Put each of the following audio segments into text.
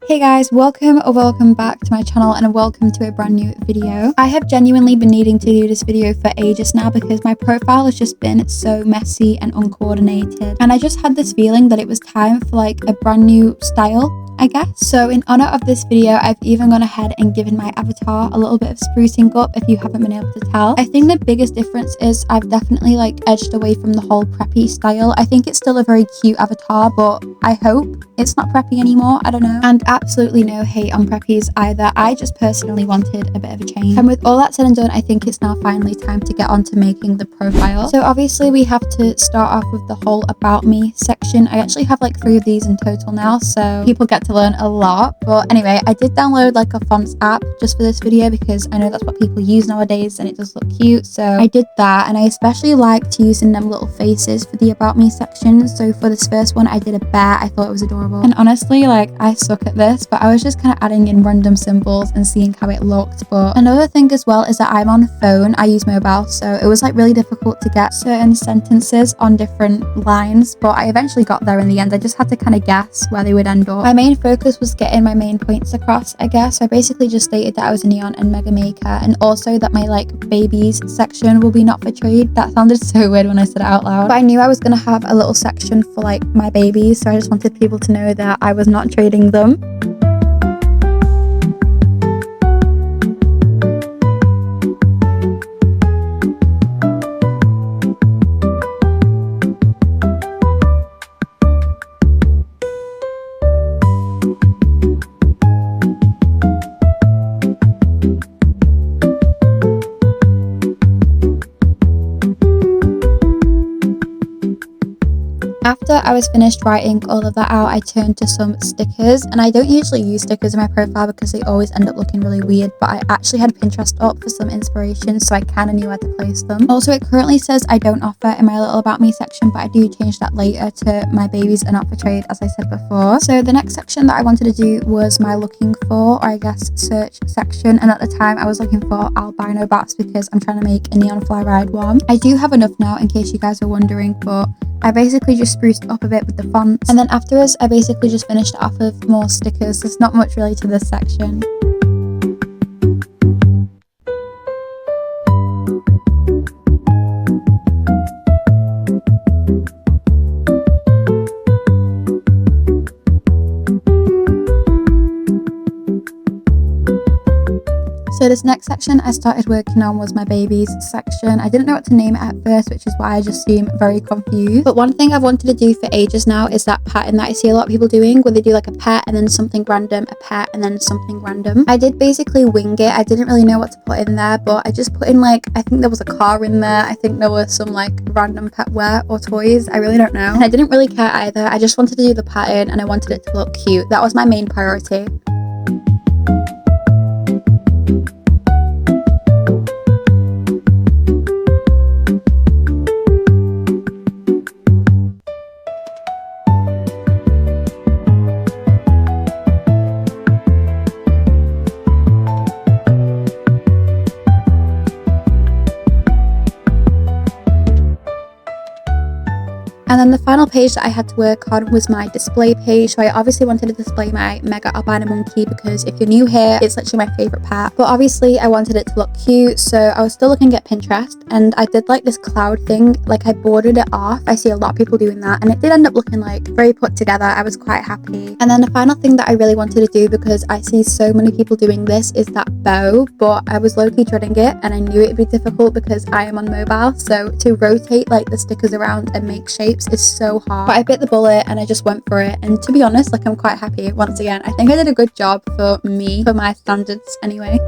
Hey guys, welcome or welcome back to my channel and welcome to a brand new video. I have genuinely been needing to do this video for ages now because my profile has just been so messy and uncoordinated, and I just had this feeling that it was time for like a brand new style, I guess. So in honor of this video, I've even gone ahead and given my avatar a little bit of sprucing up if you haven't been able to tell. I think the biggest difference is I've definitely like edged away from the whole preppy style. I think it's still a very cute avatar, but I hope it's not preppy anymore. I don't know. And absolutely no hate on preppies either. I just personally wanted a bit of a change. And with all that said and done, I think it's now finally time to get on to making the profile. So obviously we have to start off with the whole about me section. I actually have like 3 of these in total now, so people get to learn a lot. But anyway, I did download like a fonts app just for this video because I know that's what people use nowadays and it does look cute. So I did that, and I especially liked using them little faces for the about me section. So for this first one I did a bear. I thought it was adorable, and honestly like I suck at this, but I was just kind of adding in random symbols and seeing how it looked. But another thing as well is that I'm on phone, I use mobile, so it was like really difficult to get certain sentences on different lines, but I eventually got there in the end. I just had to kind of guess where they would end up. My main focus was getting my main points across, I guess. So I basically just stated that I was a neon and mega maker, and also that my like babies section will be not for trade. That sounded so weird when I said it out loud, but I knew I was gonna have a little section for like my babies, so I just wanted people to know that I was not trading them. After I was finished writing all of that out, I turned to some stickers, and I don't usually use stickers in my profile because they always end up looking really weird, but I actually had Pinterest up for some inspiration, so I kind of knew where to place them. Also, it currently says I don't offer in my little about me section, but I do change that later to my babies are not for trade, as I said before. So the next section that I wanted to do was my looking for, or I guess search section, and at the time I was looking for albino bats because I'm trying to make a neon fly ride one. I do have enough now in case you guys are wondering, but I basically just spruced up a bit with the fonts, and then afterwards I basically just finished it off with more stickers. There's not much really to this section. So this next section I started working on was my babies section. I didn't know what to name it at first, which is why I just seem very confused. But one thing I've wanted to do for ages now is that pattern that I see a lot of people doing, where they do like a pet and then something random, a pet and then something random. I did basically wing it. I didn't really know what to put in there, but I just put in like, I think there was a car in there. I think there was some like random pet wear or toys. I really don't know. And I didn't really care either. I just wanted to do the pattern and I wanted it to look cute. That was my main priority. And then the final page that I had to work on was my display page. So I obviously wanted to display my mega albino monkey because if you're new here, it's literally my favorite pet. But obviously I wanted it to look cute, so I was still looking at Pinterest, and I did like this cloud thing. Like I bordered it off. I see a lot of people doing that, and it did end up looking like very put together. I was quite happy. And then the final thing that I really wanted to do, because I see so many people doing this, is that bow. But I was low-key dreading it, and I knew it'd be difficult because I am on mobile. So to rotate like the stickers around and make shapes is so hard, but I bit the bullet and I just went for it, and to be honest, like I'm quite happy. Once again, I think I did a good job for me, for my standards anyway.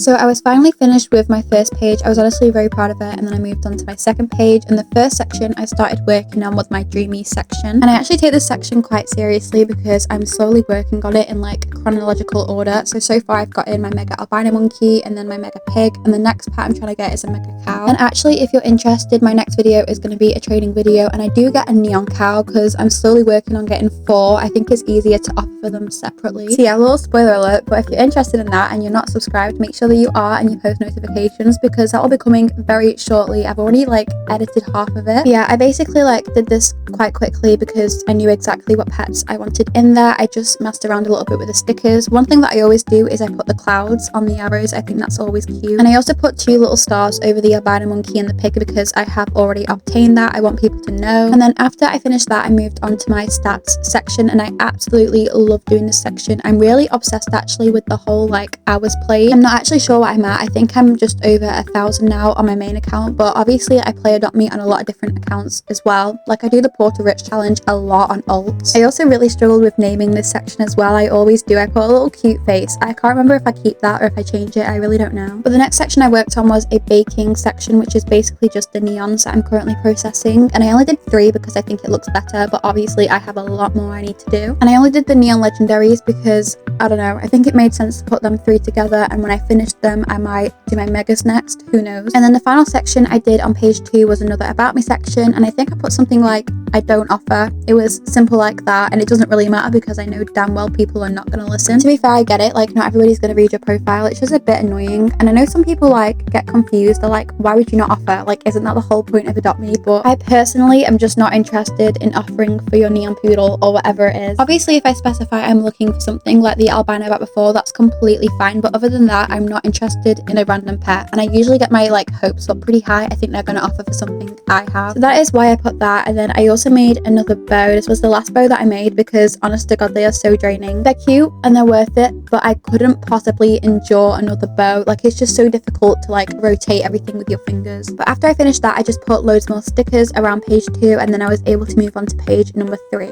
So I was finally finished with my first page. I was honestly very proud of it, and then I moved on to my second page, and the first section I started working on was my dreamy section. And I actually take this section quite seriously because I'm slowly working on it in like chronological order. So far I've got in my mega albino monkey and then my mega pig, and the next pet I'm trying to get is a mega cow. And actually, if you're interested, my next video is going to be a trading video, and I do get a neon cow because I'm slowly working on getting 4. I think it's easier to offer them separately. So yeah, a little spoiler alert, but if you're interested in that and you're not subscribed, make sure that you are and you post notifications because that will be coming very shortly. I've already like edited half of it. But yeah, I basically like did this quite quickly because I knew exactly what pets I wanted in there. I just messed around a little bit with the stickers. One thing that I always do is I put the clouds on the arrows. I think that's always cute. And I also put 2 little stars over the albino monkey and the pig because I have already obtained that. I want people to know. And then after I finished that, I moved on to my stats section, and I absolutely love doing this section. I'm really obsessed actually with the whole like hours played. I'm not actually sure what I'm at. I think I'm just over 1,000 now on my main account, but obviously I play Adopt Me on a lot of different accounts as well. Like I do the Portal Rich challenge a lot on alts. I also really struggled with naming this section as well. I always do. I put a little cute face. I can't remember if I keep that or if I change it. I really don't know. But the next section I worked on was a baking section, which is basically just the neons that I'm currently processing. And I only did 3 because I think it looks better, but obviously I have a lot more I need to do. And I only did the neon legendaries because I don't know, I think it made sense to put them 3 together, and when I finished them I might do my megas next, who knows. And then the final section I did on page 2 was another about me section, and I think I put something like I don't offer. It was simple like that, and it doesn't really matter because I know damn well people are not going to listen. To be fair, I get it, like not everybody's going to read your profile. It's just a bit annoying, and I know some people like get confused. They're like, why would you not offer? Like, isn't that the whole point of Adopt Me? But I personally am just not interested in offering for your neon poodle or whatever it is. Obviously if I specify I'm looking for something like the albino about before, that's completely fine, but other than that I'm not interested in a random pet, and I usually get my like hopes up pretty high. I think they're going to offer for something I have, so that is why I put that. And then I also made another bow. This was the last bow that I made because honest to god they are so draining. They're cute and they're worth it, but I couldn't possibly endure another bow. Like it's just so difficult to like rotate everything with your fingers. But after I finished that I just put loads more stickers around page 2, and then I was able to move on to page number 3.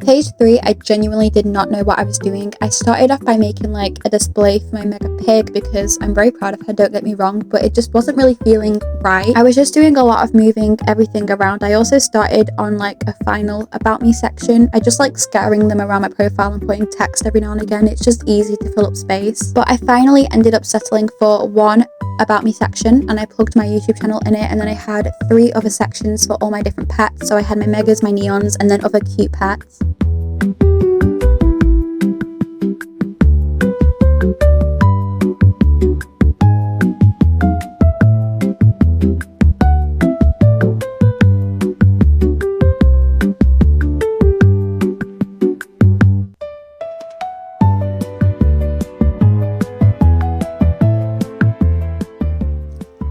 Page 3, I genuinely did not know what I was doing. I started off by making like a display for my mega pig because I'm very proud of her, don't get me wrong, but it just wasn't really feeling right. I was just doing a lot of moving everything around. I also started on like a final about me section. I just like scattering them around my profile and putting text every now and again. It's just easy to fill up space. But I finally ended up settling for one about me section, and I plugged my YouTube channel in it, and then I had 3 other sections for all my different pets. So I had my megas, my neons, and then other cute pets.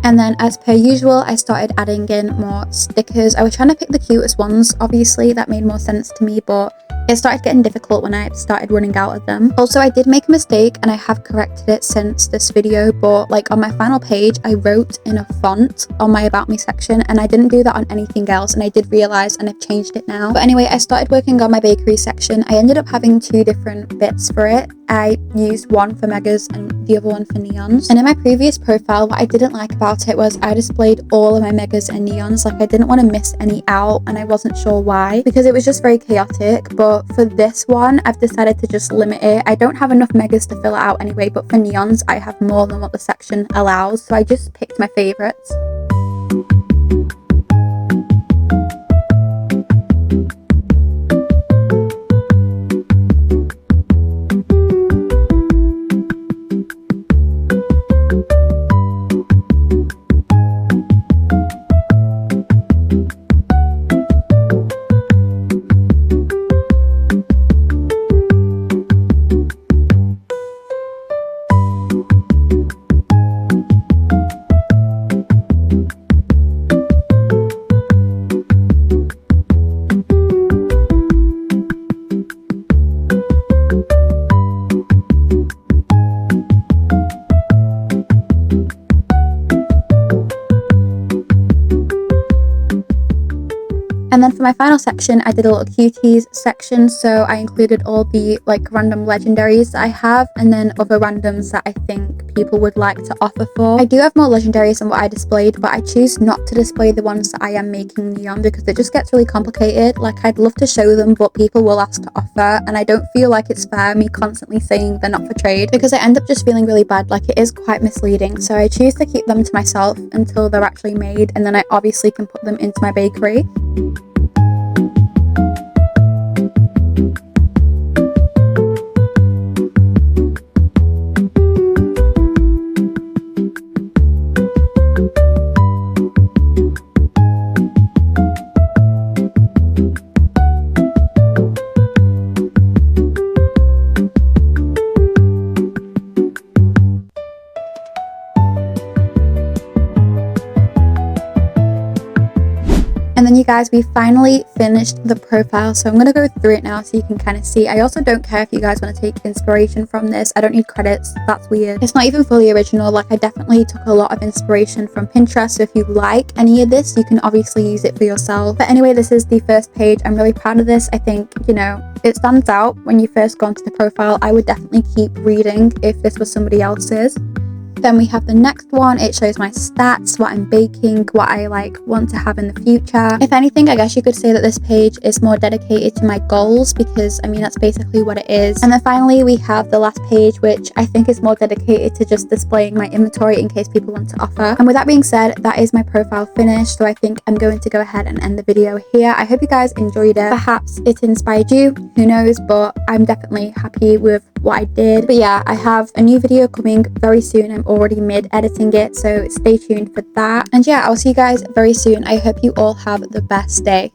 And then as per usual, I started adding in more stickers. I was trying to pick the cutest ones. Obviously that made more sense to me, but it started getting difficult when I started running out of them. Also, I did make a mistake and I have corrected it since this video, but like on my final page, I wrote in a font on my about me section, and I didn't do that on anything else, and I did realize, and I've changed it now. But anyway, I started working on my bakery section. I ended up having 2 different bits for it. I used one for megas and the other one for neons. And in my previous profile, what I didn't like about it was I displayed all of my megas and neons. Like I didn't want to miss any out, and I wasn't sure why because it was just very chaotic. But for this one, I've decided to just limit it. I don't have enough megas to fill it out anyway, but for neons, I have more than what the section allows. So I just picked my favorites. for my final section, I did a little cuties section, so I included all the like random legendaries that I have, and then other randoms that I think people would like to offer for. I do have more legendaries than what I displayed, but I choose not to display the ones that I am making neon because it just gets really complicated. Like, I'd love to show them, but people will ask to offer, and I don't feel like it's fair me constantly saying they're not for trade, because I end up just feeling really bad. Like, it is quite misleading, so I choose to keep them to myself until they're actually made, and then I obviously can put them into my bakery. And then you guys, we finally finished the profile, so I'm going to go through it now so you can kind of see. I also don't care if you guys want to take inspiration from this. I don't need credits, that's weird. It's not even fully original. Like, I definitely took a lot of inspiration from Pinterest, so if you like any of this, you can obviously use it for yourself. But anyway, this is the first page. I'm really proud of this. I think, you know, it stands out when you first go onto the profile. I would definitely keep reading if this was somebody else's. Then we have the next one. It shows my stats, what I'm baking, what I like want to have in the future. If anything, I guess you could say that this page is more dedicated to my goals, because I mean, that's basically what it is. And then finally, we have the last page, which I think is more dedicated to just displaying my inventory in case people want to offer. And with that being said, that is my profile finished. So I think I'm going to go ahead and end the video here. I hope you guys enjoyed it. Perhaps it inspired you, who knows, but I'm definitely happy with what I did. But yeah, I have a new video coming very soon. I'm already mid editing it, so stay tuned for that. And yeah, I'll see you guys very soon. I hope you all have the best day.